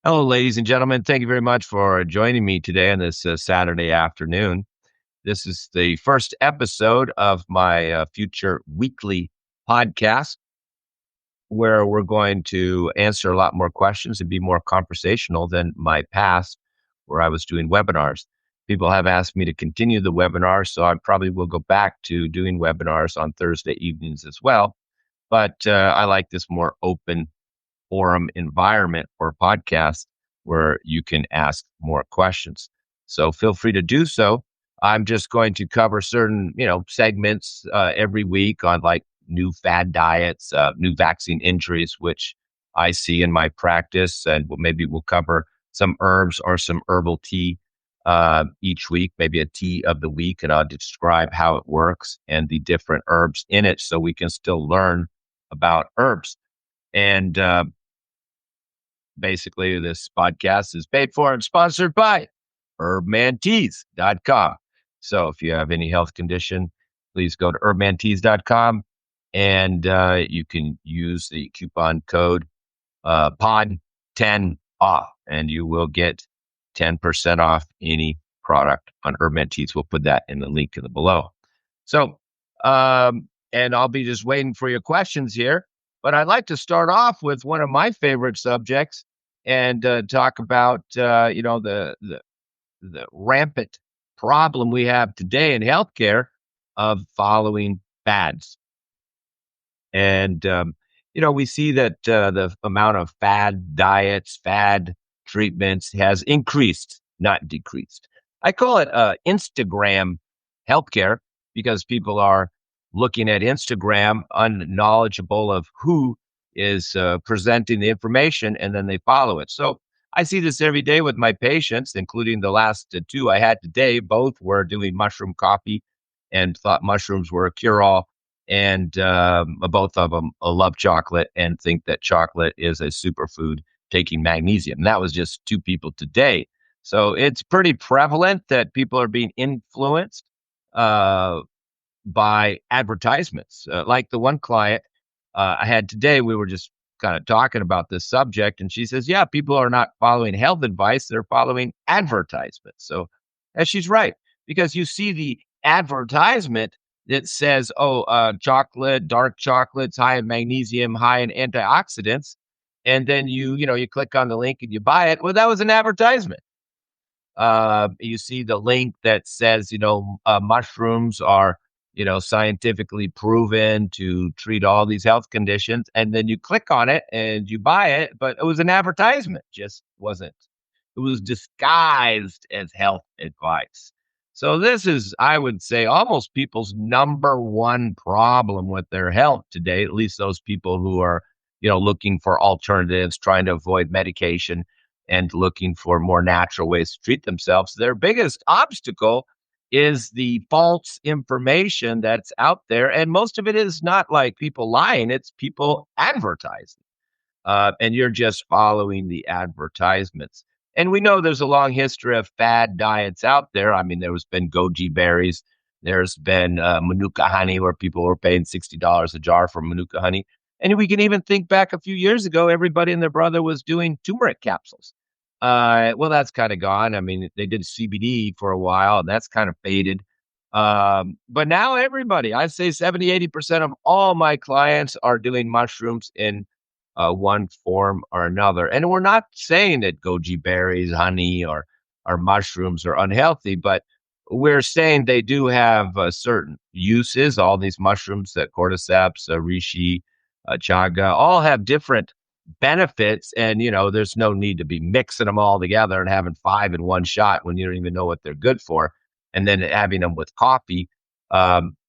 Hello, ladies and gentlemen. Thank you very much for joining me today on this Saturday afternoon. This is the first episode of my future weekly podcast where we're going to answer a lot more questions and be more conversational than my past, where I was doing webinars. People have asked me to continue the webinar, so I probably will go back to doing webinars on Thursday evenings as well. But I like this more open forum environment for podcasts where you can ask more questions. So feel free to do so. I'm just going to cover certain, segments every week on like new fad diets, new vaccine injuries, which I see in my practice, and maybe we'll cover some herbs or some herbal tea each week, maybe a tea of the week, and I'll describe how it works and the different herbs in it, so we can still learn about herbs. And basically, this podcast is paid for and sponsored by herbmanteas.com. So if you have any health condition, please go to herbmanteas.com and you can use the coupon code POD10 off, and you will get 10% off any product on Herb Teas. We'll put that in the link in the below. So, and I'll be just waiting for your questions here. But I'd like to start off with one of my favorite subjects and talk about the rampant problem we have today in healthcare of following fads. And we see that the amount of fad diets, fad treatments has increased, not decreased. I call it Instagram healthcare because people are looking at Instagram unknowledgeable of who is presenting the information, and then they follow it. So I see this every day with my patients, including the last two I had today. Both were doing mushroom coffee and thought mushrooms were a cure-all, and both of them love chocolate and think that chocolate is a superfood, taking magnesium. And that was just two people today. So it's pretty prevalent that people are being influenced by advertisements. Like the one client I had today, we were just kind of talking about this subject, and she says, yeah, people are not following health advice, they're following advertisements. So, and she's right, because you see the advertisement that says, chocolate, dark chocolates, high in magnesium, high in antioxidants. And then you click on the link and you buy it. Well, that was an advertisement. You see the link that says, mushrooms are, scientifically proven to treat all these health conditions. And then you click on it and you buy it, but it was an advertisement, just wasn't. It was disguised as health advice. So this is, I would say, almost people's number one problem with their health today, at least those people who are, looking for alternatives, trying to avoid medication and looking for more natural ways to treat themselves. Their biggest obstacle is the false information that's out there. And most of it is not like people lying, it's people advertising. And you're just following the advertisements. And we know there's a long history of fad diets out there. I mean, there's been goji berries. There's been manuka honey, where people were paying $60 a jar for manuka honey. And we can even think back a few years ago, everybody and their brother was doing turmeric capsules. Well, that's kind of gone. I mean, they did CBD for a while, and that's kind of faded. But now everybody, I'd say 70-80% of all my clients are doing mushrooms in one form or another. And we're not saying that goji berries, honey, or mushrooms are unhealthy, but we're saying they do have certain uses. All these mushrooms, cordyceps, reishi, chaga, all have different benefits. And, there's no need to be mixing them all together and having five in one shot when you don't even know what they're good for. And then having them with coffee,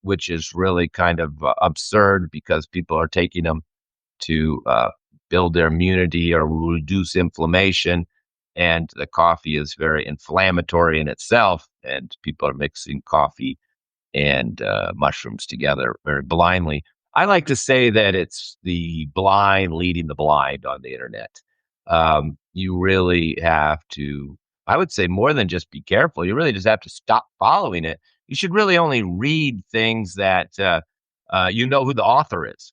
which is really kind of absurd because people are taking them to build their immunity or reduce inflammation. And the coffee is very inflammatory in itself. And people are mixing coffee and mushrooms together very blindly. I like to say that it's the blind leading the blind on the internet. You really have to, I would say, more than just be careful. You really just have to stop following it. You should really only read things that you know who the author is.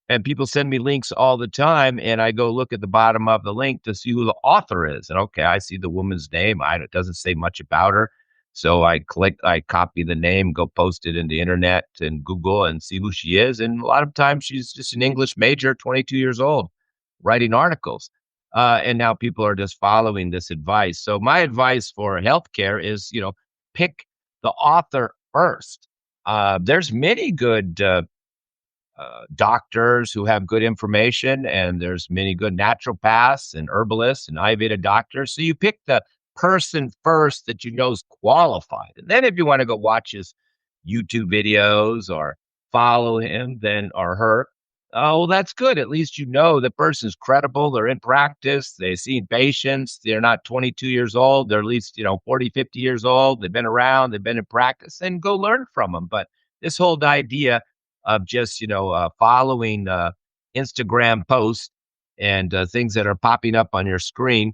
And people send me links all the time, and I go look at the bottom of the link to see who the author is. And okay, I see the woman's name. It doesn't say much about her. So I copy the name, go post it in the internet and Google and see who she is. And a lot of times she's just an English major, 22 years old, writing articles. And now people are just following this advice. So my advice for healthcare is, pick the author first. There's many good doctors who have good information, and there's many good naturopaths and herbalists and Ayurveda doctors. So you pick the person first that you know is qualified. And then if you want to go watch his YouTube videos or follow him then or her, oh, well, that's good. At least you know the person's credible. They're in practice. They've seen patients. They're not 22 years old. They're at least, 40, 50 years old. They've been around. They've been in practice, and go learn from them. But this whole idea of just following Instagram posts and things that are popping up on your screen,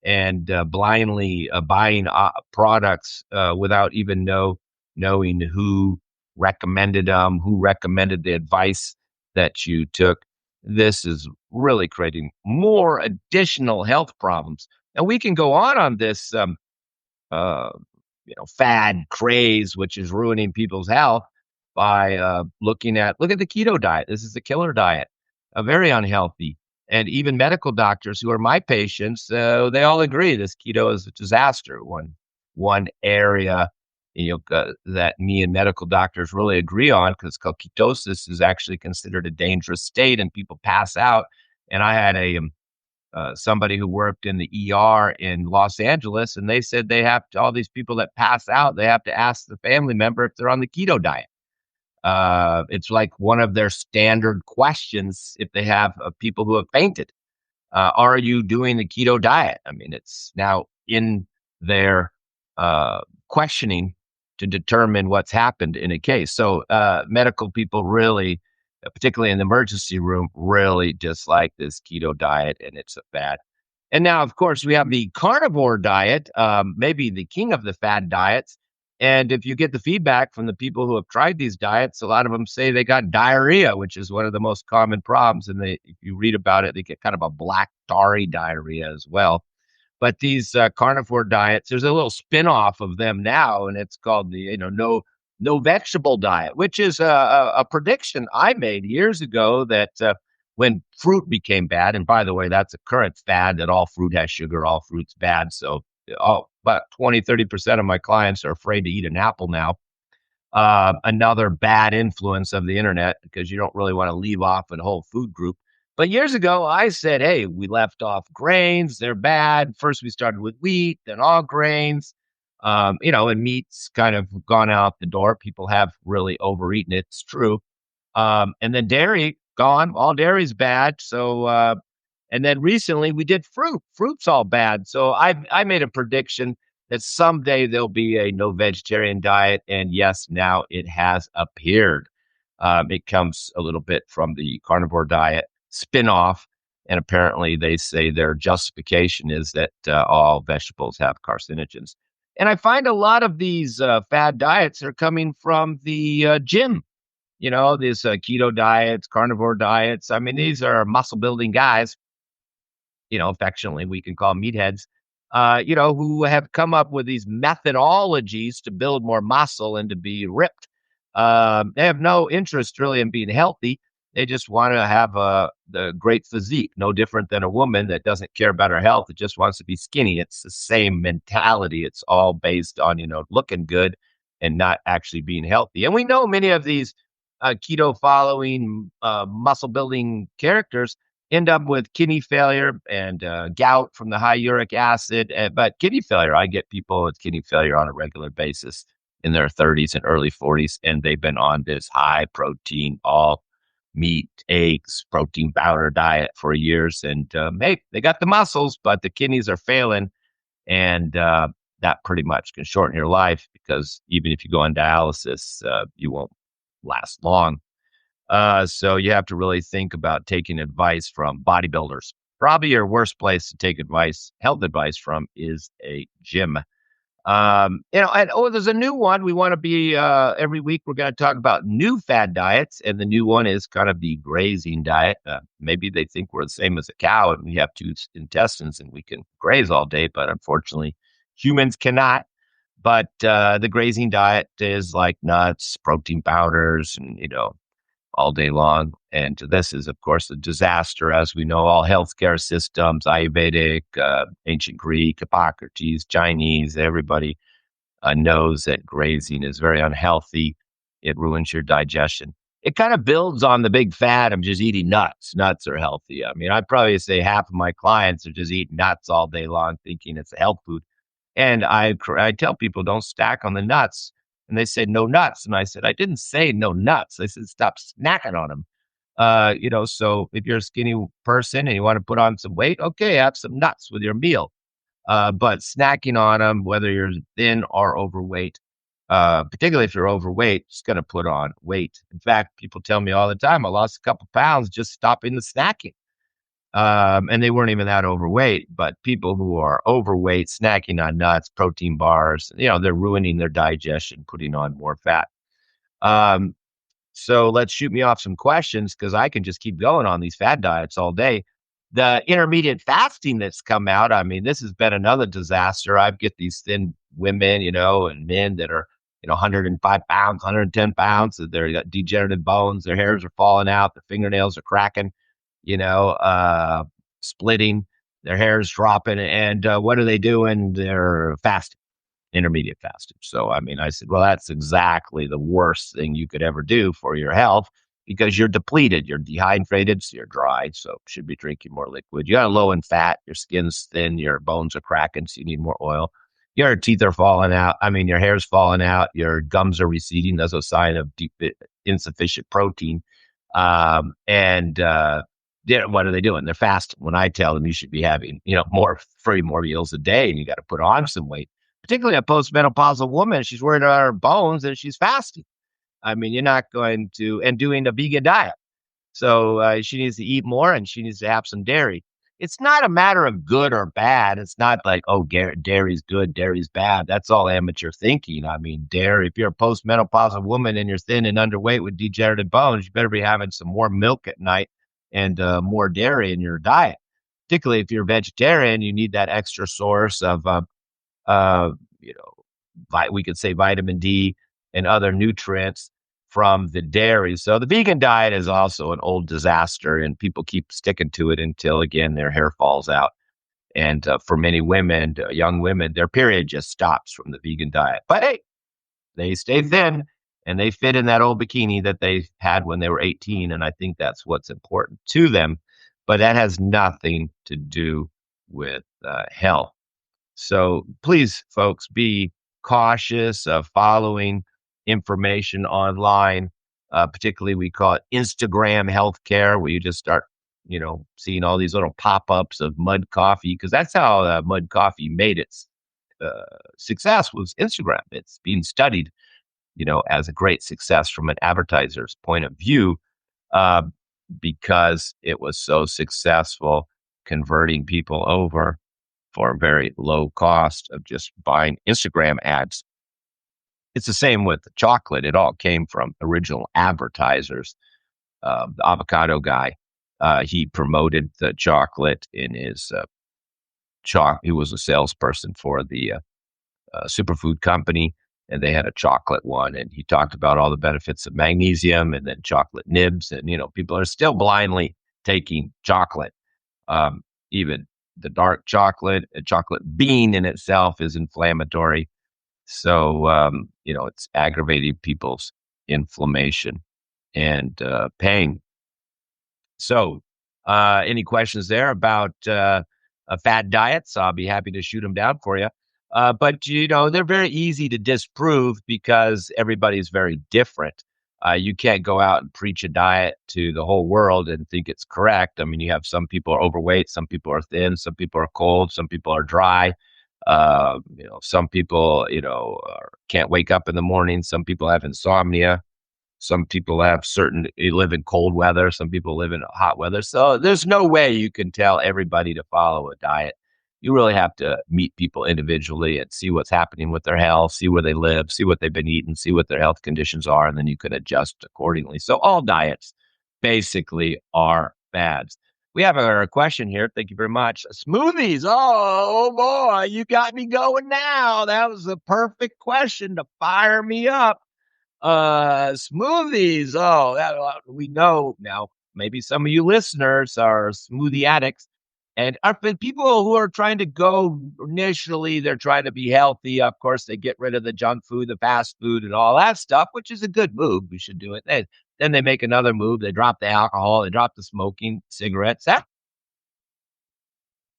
and blindly buying products without even knowing who recommended them, who recommended the advice that you took. This is really creating more additional health problems. And we can go on this uh, fad craze, which is ruining people's health by look at the keto diet. This is the killer diet, very unhealthy. And even medical doctors who are my patients, they all agree this keto is a disaster. One area that me and medical doctors really agree on, because ketosis is actually considered a dangerous state, and people pass out. And I had somebody who worked in the ER in Los Angeles, and they said they have to, all these people that pass out, they have to ask the family member if they're on the keto diet. It's like one of their standard questions if they have people who have fainted. Are you doing the keto diet? I mean, it's now in their questioning to determine what's happened in a case. So medical people really, particularly in the emergency room, really dislike this keto diet, and it's a fad. And now, of course, we have the carnivore diet, maybe the king of the fad diets. And if you get the feedback from the people who have tried these diets, a lot of them say they got diarrhea, which is one of the most common problems. And if you read about it, they get kind of a black tarry diarrhea as well. But these carnivore diets, there's a little spin-off of them now, and it's called the no vegetable diet, which is a prediction I made years ago that when fruit became bad, and by the way, that's a current fad that all fruit has sugar, all fruit's bad. So about 20, 30% of my clients are afraid to eat an apple now. Another bad influence of the internet, because you don't really want to leave off a whole food group. But years ago, I said, hey, we left off grains. They're bad. First, we started with wheat, then all grains. And meat's kind of gone out the door. People have really overeaten it. It's true. And then dairy, gone. All dairy's bad. So, and then recently we did fruit. Fruit's all bad. So I made a prediction that someday there'll be a no vegetarian diet. And yes, now it has appeared. It comes a little bit from the carnivore diet spin-off. And apparently they say their justification is that all vegetables have carcinogens. And I find a lot of these fad diets are coming from the gym. These keto diets, carnivore diets. I mean, these are muscle building guys, affectionately we can call meatheads, who have come up with these methodologies to build more muscle and to be ripped. They have no interest really in being healthy. They just want to have the great physique, no different than a woman that doesn't care about her health. It just wants to be skinny. It's the same mentality. It's all based on, looking good and not actually being healthy. And we know many of these keto following muscle building characters end up with kidney failure and gout from the high uric acid. But kidney failure, I get people with kidney failure on a regular basis in their 30s and early 40s, and they've been on this high protein, all meat, eggs, protein powder diet for years. And hey, they got the muscles, but the kidneys are failing. And that pretty much can shorten your life, because even if you go on dialysis, you won't last long. So you have to really think about taking advice from bodybuilders. Probably your worst place to take health advice from, is a gym. And there's a new one. We want to be every week. We're going to talk about new fad diets, and the new one is kind of the grazing diet. Maybe they think we're the same as a cow, and we have two intestines, and we can graze all day. But unfortunately, humans cannot. But the grazing diet is like nuts, protein powders, and all day long. And this is, of course, a disaster, as we know. All healthcare systems, Ayurvedic, ancient Greek, Hippocrates, Chinese, everybody knows that grazing is very unhealthy. It ruins your digestion. It kind of builds on the big fad of just eating nuts. Nuts are healthy. I mean, I'd probably say half of my clients are just eating nuts all day long, thinking it's a health food. And I tell people don't stack on the nuts, and they say no nuts, and I said I didn't say no nuts. I said stop snacking on them. So if you're a skinny person and you want to put on some weight, okay, have some nuts with your meal. But snacking on them, whether you're thin or overweight, particularly if you're overweight, it's going to put on weight. In fact, people tell me all the time, I lost a couple pounds just stopping the snacking. And they weren't even that overweight, but people who are overweight, snacking on nuts, protein bars, they're ruining their digestion, putting on more fat. Um, so let's shoot me off some questions because I can just keep going on these fad diets all day. The intermediate fasting that's come out, I mean, this has been another disaster. I get these thin women, and men that are, 105 pounds, 110 pounds, that they've got degenerative bones, their hairs are falling out, their fingernails are cracking, you know, uh, splitting, their hair's dropping. And what are they doing? They're fasting, intermediate fasting. So, I mean, I said, well, that's exactly the worst thing you could ever do for your health because you're depleted, you're dehydrated, so you're dry. So, should be drinking more liquid. You got low in fat, your skin's thin, your bones are cracking, so you need more oil. Your teeth are falling out. I mean, your hair's falling out, your gums are receding. That's a sign of insufficient protein. And what are they doing? They're fasting. When I tell them you should be having, more meals a day, and you got to put on some weight, particularly a postmenopausal woman. She's worried about her bones and she's fasting. I mean, you're not going to, and doing a vegan diet. So she needs to eat more and she needs to have some dairy. It's not a matter of good or bad. It's not like, oh, dairy's good, dairy's bad. That's all amateur thinking. I mean, dairy, if you're a postmenopausal woman and you're thin and underweight with degenerative bones, you better be having some more milk at night and more dairy in your diet. Particularly if you're vegetarian, you need that extra source of uh, you know, we could say vitamin D and other nutrients from the dairy. So the vegan diet is also an old disaster, and people keep sticking to it until again their hair falls out. And for many women, young women, their period just stops from the vegan diet. But hey, they stay thin and they fit in that old bikini that they had when they were 18. And I think that's what's important to them. But that has nothing to do with health. So please, folks, be cautious of following information online. Particularly, we call it Instagram healthcare, where you just start, seeing all these little pop-ups of mud coffee, because that's how mud coffee made its success was Instagram. It's being studied, as a great success from an advertiser's point of view, uh, because it was so successful converting people over for a very low cost of just buying Instagram ads. It's the same with the chocolate. It all came from original advertisers. The avocado guy, he promoted the chocolate in his he was a salesperson for the superfood company, and they had a chocolate one, and he talked about all the benefits of magnesium and then chocolate nibs, and people are still blindly taking chocolate. Even the dark chocolate, a chocolate bean in itself is inflammatory. So, it's aggravating people's inflammation and pain. So, any questions there about fad diets? I'll be happy to shoot them down for you. But, they're very easy to disprove because everybody's very different. You can't go out and preach a diet to the whole world and think it's correct. I mean, you have some people are overweight, some people are thin, some people are cold, some people are dry. Some people, can't wake up in the morning. Some people have insomnia. Some people live in cold weather. Some people live in hot weather. So there's no way you can tell everybody to follow a diet. you really have to meet people individually and see what's happening with their health, see where they live, see what they've been eating, see what their health conditions are, and then you can adjust accordingly. So all diets basically are fads. We have a question here. Thank you very much. Smoothies. Oh boy, you got me going now. That was the perfect question to fire me up. Smoothies. Oh, we know now. Maybe some of you listeners are smoothie addicts, and are for people who are trying to go initially, they're trying to be healthy. Of course, they get rid of the junk food, the fast food, and all that stuff, which is a good move. We should do it. Then they make another move. They drop the alcohol, they drop the smoking, cigarettes. That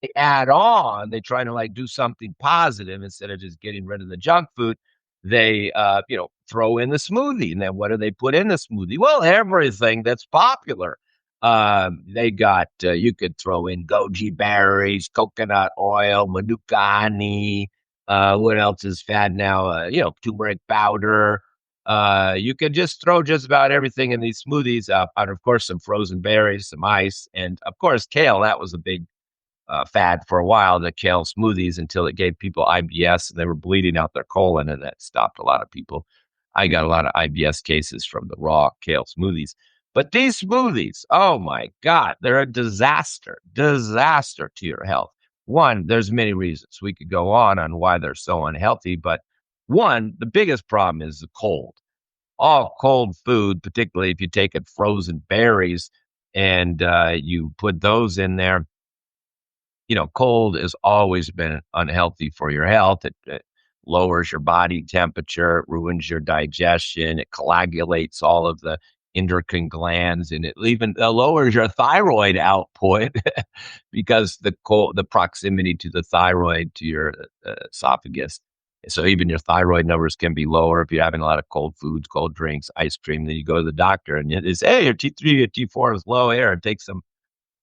they add on, they try to like do something positive instead of just getting rid of the junk food. They, throw in the smoothie. And then what do they put in the smoothie? Well, everything that's popular. They got, you could throw in goji berries, coconut oil, manuka honey. What else is fad now? Turmeric powder. You can just throw just about everything in these smoothies, and of course, some frozen berries, some ice, and of course, kale. That was a big fad for a while, the kale smoothies, until it gave people IBS and they were bleeding out their colon, and that stopped a lot of people. I got a lot of IBS cases from the raw kale smoothies. But these smoothies, oh my God, they're a disaster to your health. One, there's many reasons we could go on why they're so unhealthy, but one, the biggest problem is the cold. All cold food, particularly if you take it frozen berries and you put those in there, cold has always been unhealthy for your health. It lowers your body temperature, it ruins your digestion, it coagulates all of the endocrine glands, and it even lowers your thyroid output because the proximity to the thyroid to your esophagus. So even your thyroid numbers can be lower if you're having a lot of cold foods, cold drinks, ice cream. Then you go to the doctor and it is, hey, your T3, your T4 is low. Here, take some,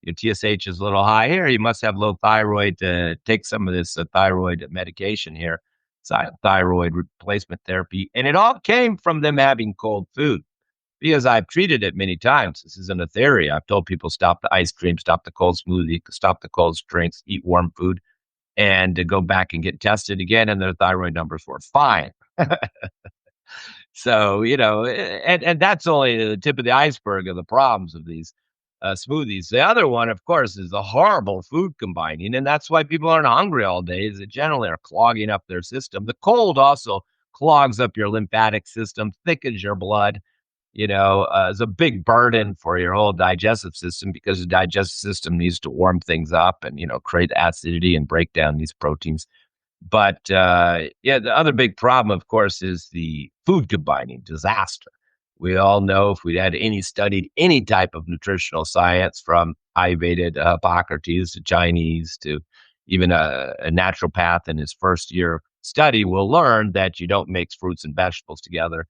your TSH is a little high here. You must have low thyroid. Take some of this thyroid medication here, thyroid replacement therapy. And it all came from them having cold food because I've treated it many times. This isn't a theory. I've told people stop the ice cream, stop the cold smoothie, stop the cold drinks, eat warm food, and to go back and get tested again. And their thyroid numbers were fine. So, and that's only the tip of the iceberg of the problems of these smoothies. The other one, of course, is the horrible food combining. And that's why people aren't hungry all day, is they generally are clogging up their system. The cold also clogs up your lymphatic system, thickens your blood, is a big burden for your whole digestive system because the digestive system needs to warm things up and, create acidity and break down these proteins. But yeah, the other big problem, of course, is the food combining disaster. We all know if we had studied any type of nutritional science from Ayurveda to Hippocrates to Chinese to even a naturopath in his first year study will learn that you don't mix fruits and vegetables together.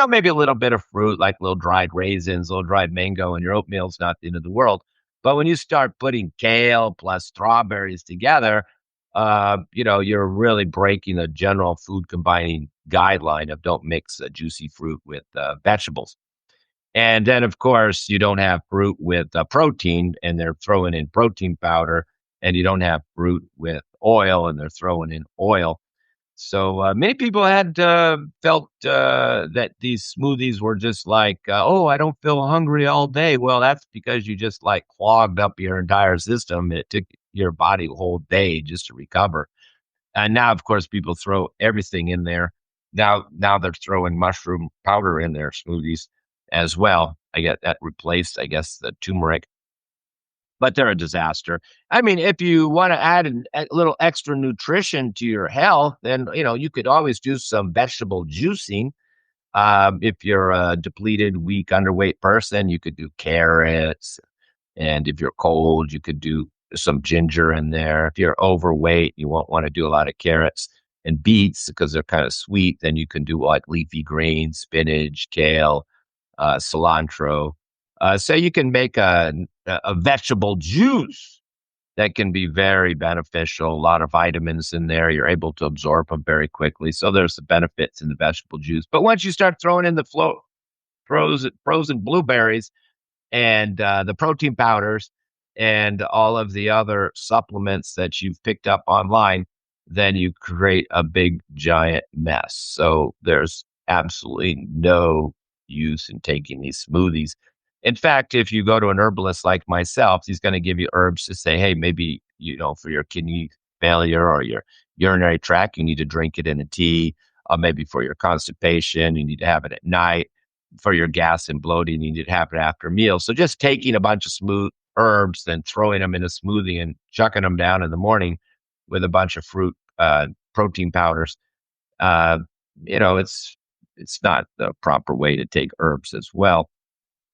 Maybe a little bit of fruit, like little dried raisins, little dried mango, and your oatmeal's not the end of the world. But when you start putting kale plus strawberries together, you're really breaking the general food combining guideline of don't mix a juicy fruit with vegetables. And then, of course, you don't have fruit with protein, and they're throwing in protein powder, and you don't have fruit with oil, and they're throwing in oil. So many people had felt that these smoothies were just like, oh, I don't feel hungry all day. Well, that's because you just like clogged up your entire system. It took your body a whole day just to recover. And now, of course, people throw everything in there. Now they're throwing mushroom powder in their smoothies as well. I get that replaced, I guess, the turmeric, but they're a disaster. I mean, if you want to add a little extra nutrition to your health, then, you could always do some vegetable juicing. If you're a depleted, weak, underweight person, you could do carrots. And if you're cold, you could do some ginger in there. If you're overweight, you won't want to do a lot of carrots and beets because they're kind of sweet. Then you can do like leafy greens, spinach, kale, cilantro. So you can make a vegetable juice that can be very beneficial. A lot of vitamins in there. You're able to absorb them very quickly. So there's the benefits in the vegetable juice. But once you start throwing in the frozen blueberries and the protein powders, and all of the other supplements that you've picked up online, then you create a big giant mess. So there's absolutely no use in taking these smoothies. In fact, if you go to an herbalist like myself, he's going to give you herbs to say, hey, maybe, for your kidney failure or your urinary tract, you need to drink it in a tea. Maybe for your constipation, you need to have it at night. For your gas and bloating, you need to have it after meals. So just taking a bunch of smooth herbs, then throwing them in a smoothie and chucking them down in the morning with a bunch of fruit, protein powders, uh, it's not the proper way to take herbs as well.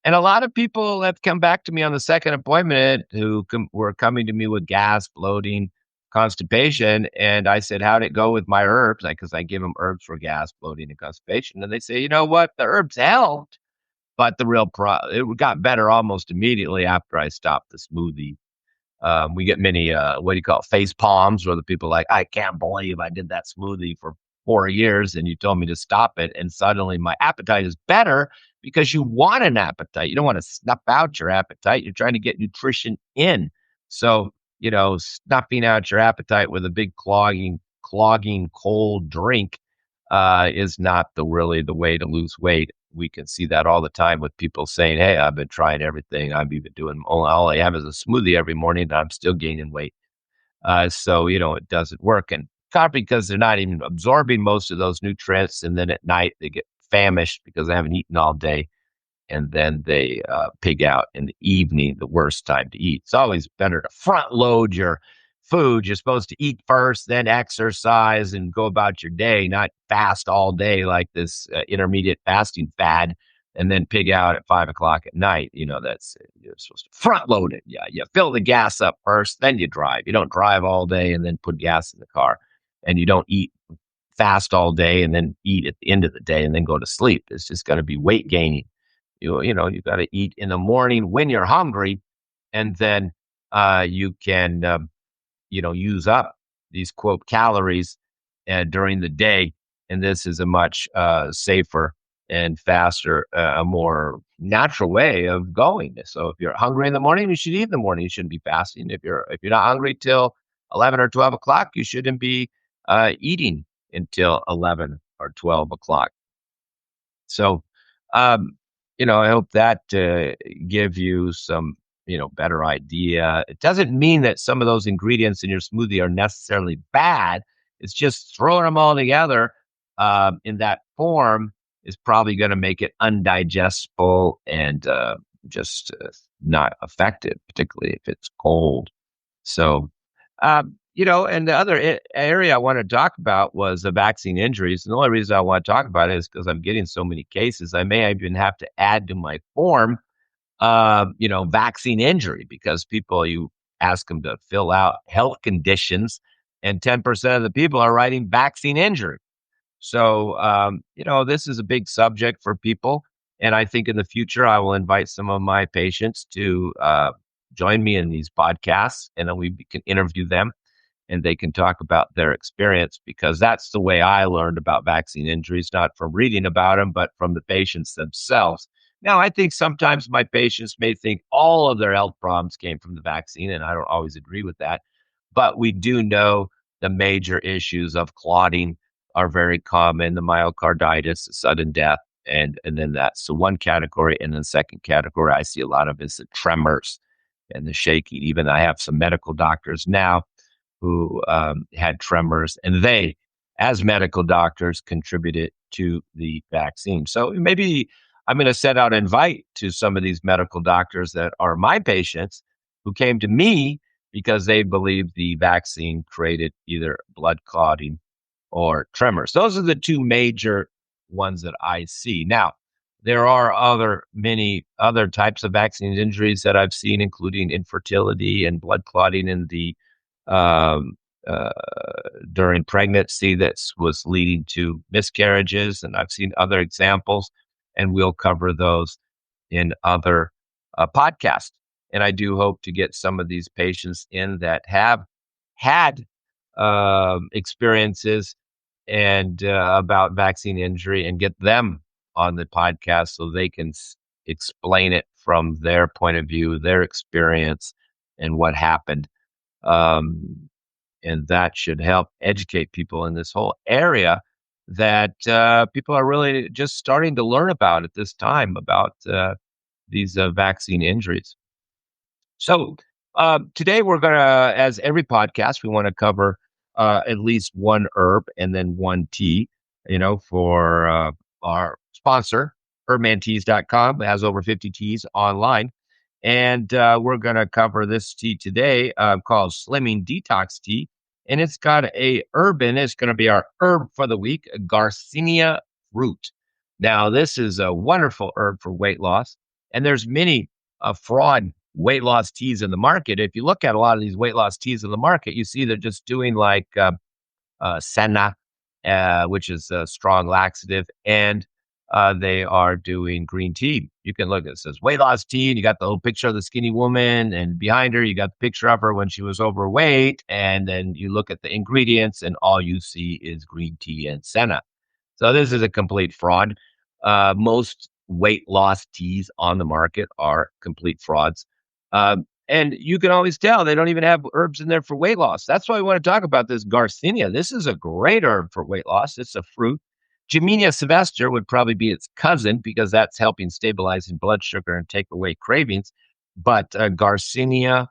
And a lot of people have come back to me on the second appointment who were coming to me with gas, bloating, constipation. And I said, how'd it go with my herbs? Because I give them herbs for gas, bloating, and constipation. And they say, you know what? The herbs helped, but it got better almost immediately after I stopped the smoothie. We get many, what do you call it, face palms, where the people are like, I can't believe I did that smoothie for 4 years and you told me to stop it. And suddenly my appetite is better because you want an appetite. You don't want to snuff out your appetite. You're trying to get nutrition in. So, snuffing out your appetite with a big clogging cold drink is not really the way to lose weight. We can see that all the time with people saying, hey, I've been trying everything. I'm even doing all I have is a smoothie every morning and I'm still gaining weight. So, it doesn't work. And probably because they're not even absorbing most of those nutrients. And then at night they get famished because they haven't eaten all day, and then they pig out in the evening, the worst time to eat. It's always better to front load your food. You're supposed to eat first, then exercise and go about your day, not fast all day like this intermediate fasting fad, and then pig out at 5 o'clock at night. You're supposed to front load it. Yeah, you fill the gas up first, then you drive. You don't drive all day and then put gas in the car, and you don't eat fast all day and then eat at the end of the day and then go to sleep. It's just going to be weight gaining. You got to eat in the morning when you're hungry, and then you can use up these quote calories during the day, and this is a much safer and faster, a more natural way of going. So if you're hungry in the morning, you should eat in the morning. You shouldn't be fasting. If you're not hungry till 11 or 12 o'clock, you shouldn't be eating until 11 or 12 o'clock. So, um, I hope that give you some, better idea. It doesn't mean that some of those ingredients in your smoothie are necessarily bad. It's just throwing them all together in that form is probably going to make it undigestible and just not effective, particularly if it's cold. So, and the other area I want to talk about was the vaccine injuries. And the only reason I want to talk about it is because I'm getting so many cases. I may even have to add to my form, vaccine injury, because you ask them to fill out health conditions, and 10% of the people are writing vaccine injury. So, this is a big subject for people. And I think in the future, I will invite some of my patients to join me in these podcasts, and then we can interview them and they can talk about their experience, because that's the way I learned about vaccine injuries, not from reading about them, but from the patients themselves. Now, I think sometimes my patients may think all of their health problems came from the vaccine, and I don't always agree with that. But we do know the major issues of clotting are very common, the myocarditis, the sudden death, and then that's the one category. And then the second category I see a lot of is the tremors and the shaking. Even I have some medical doctors now who had tremors, and they, as medical doctors, contributed to the vaccine. So maybe I'm going to send out an invite to some of these medical doctors that are my patients who came to me because they believe the vaccine created either blood clotting or tremors. Those are the two major ones that I see. Now, there are many other types of vaccine injuries that I've seen, including infertility and blood clotting in the um, uh, during pregnancy that was leading to miscarriages. And I've seen other examples, and we'll cover those in other podcasts. And I do hope to get some of these patients in that have had experiences and about vaccine injury, and get them on the podcast so they can explain it from their point of view, their experience, and what happened. Um, and that should help educate people in this whole area that people are really just starting to learn about at this time about these vaccine injuries. So today we're gonna, as every podcast, we want to cover at least one herb and then one tea. For our sponsor, hermanteas.com has over 50 teas online, and we're gonna cover this tea today called Slimming Detox Tea, and it's got a herb in it. It's going to be our herb for the week, Garcinia root. Now, this is a wonderful herb for weight loss, and there's many fraud weight loss teas in the market. If you look at a lot of these weight loss teas in the market, you see they're just doing like senna, which is a strong laxative, and they are doing green tea. You can look, it says weight loss tea, and you got the little picture of the skinny woman, and behind her, you got the picture of her when she was overweight. And then you look at the ingredients, and all you see is green tea and senna. So this is a complete fraud. Most weight loss teas on the market are complete frauds. And you can always tell they don't even have herbs in there for weight loss. That's why we want to talk about this Garcinia. This is a great herb for weight loss. It's a fruit. Gemenia sylvester would probably be its cousin because that's helping stabilizing blood sugar and take away cravings. But Garcinia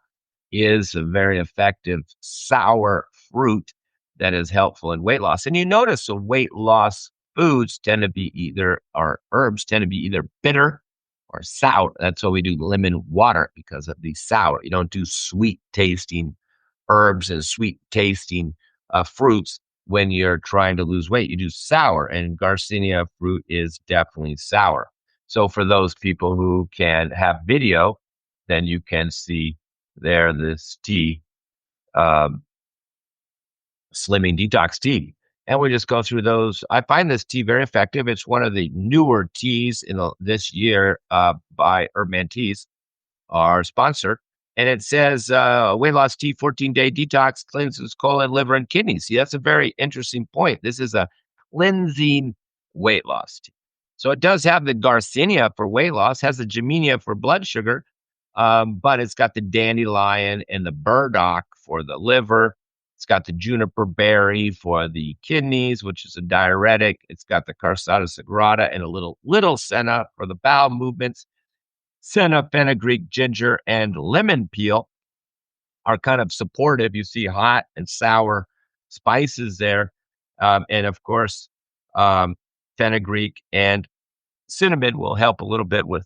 is a very effective sour fruit that is helpful in weight loss. And you notice the weight loss foods tend to be either, or herbs tend to be either bitter or sour. That's why we do lemon water because of the sour. You don't do sweet tasting herbs and sweet tasting fruits when you're trying to lose weight. You do sour, and Garcinia fruit is definitely sour. So for those people who can have video, then you can see there this tea, um, slimming detox tea. And we just go through those. I find this tea very effective. It's one of the newer teas this year by Urban Teas, our sponsor. And it says weight loss tea, 14-day detox, cleanses colon, liver, and kidneys. See, that's a very interesting point. This is a cleansing weight loss tea. So it does have the Garcinia for weight loss, has the Gemenia for blood sugar, but it's got the dandelion and the burdock for the liver. It's got the juniper berry for the kidneys, which is a diuretic. It's got the Carsata sagrada and a little senna for the bowel movements. Senna, fenugreek, ginger, and lemon peel are kind of supportive. You see hot and sour spices there. And of course, um, fenugreek and cinnamon will help a little bit with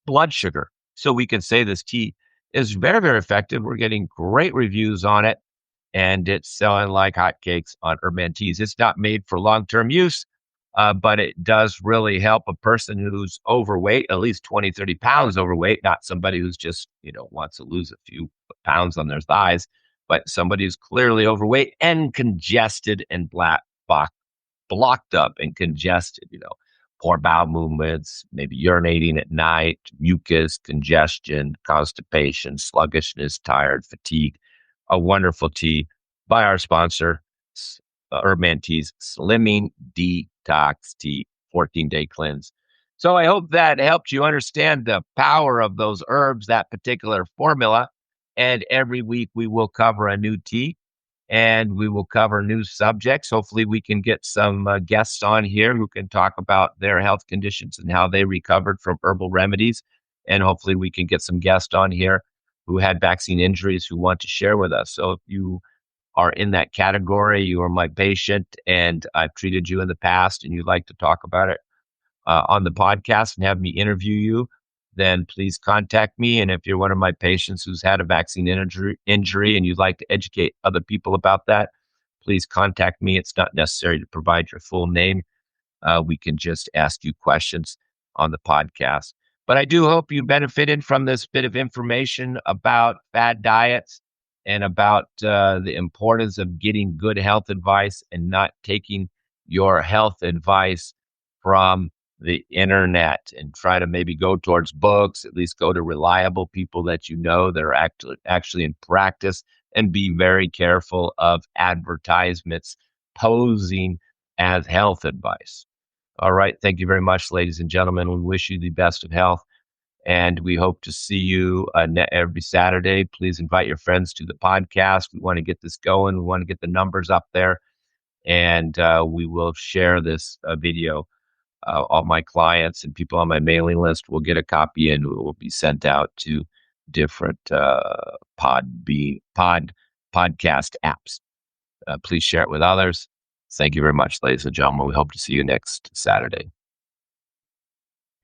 blood sugar. So we can say this tea is very, very effective. We're getting great reviews on it, and it's selling like hotcakes on Urban Teas. It's not made for long-term use, but it does really help a person who's overweight, at least 20, 30 pounds overweight, not somebody who's just, wants to lose a few pounds on their thighs, but somebody who's clearly overweight and congested and blocked up and congested, poor bowel movements, maybe urinating at night, mucus, congestion, constipation, sluggishness, tired, fatigue. A wonderful tea by our sponsor, Urban Teas Slimming Detox Tea, 14-day cleanse. So I hope that helped you understand the power of those herbs, that particular formula. And every week we will cover a new tea and we will cover new subjects. Hopefully, we can get some guests on here who can talk about their health conditions and how they recovered from herbal remedies. And hopefully, we can get some guests on here who had vaccine injuries who want to share with us. So, if you are in that category, you are my patient, and I've treated you in the past, and you'd like to talk about it on the podcast and have me interview you, then please contact me. And if you're one of my patients who's had a vaccine injury and you'd like to educate other people about that, please contact me. It's not necessary to provide your full name. We can just ask you questions on the podcast. But I do hope you benefited from this bit of information about fad diets and about the importance of getting good health advice and not taking your health advice from the internet, and try to maybe go towards books, at least go to reliable people that you know that are actually in practice, and be very careful of advertisements posing as health advice. All right. Thank you very much, ladies and gentlemen. We wish you the best of health. And we hope to see you every Saturday. Please invite your friends to the podcast. We want to get this going. We want to get the numbers up there. And we will share this video. All my clients and people on my mailing list will get a copy and it will be sent out to different podcast apps. Please share it with others. Thank you very much, ladies and gentlemen. We hope to see you next Saturday.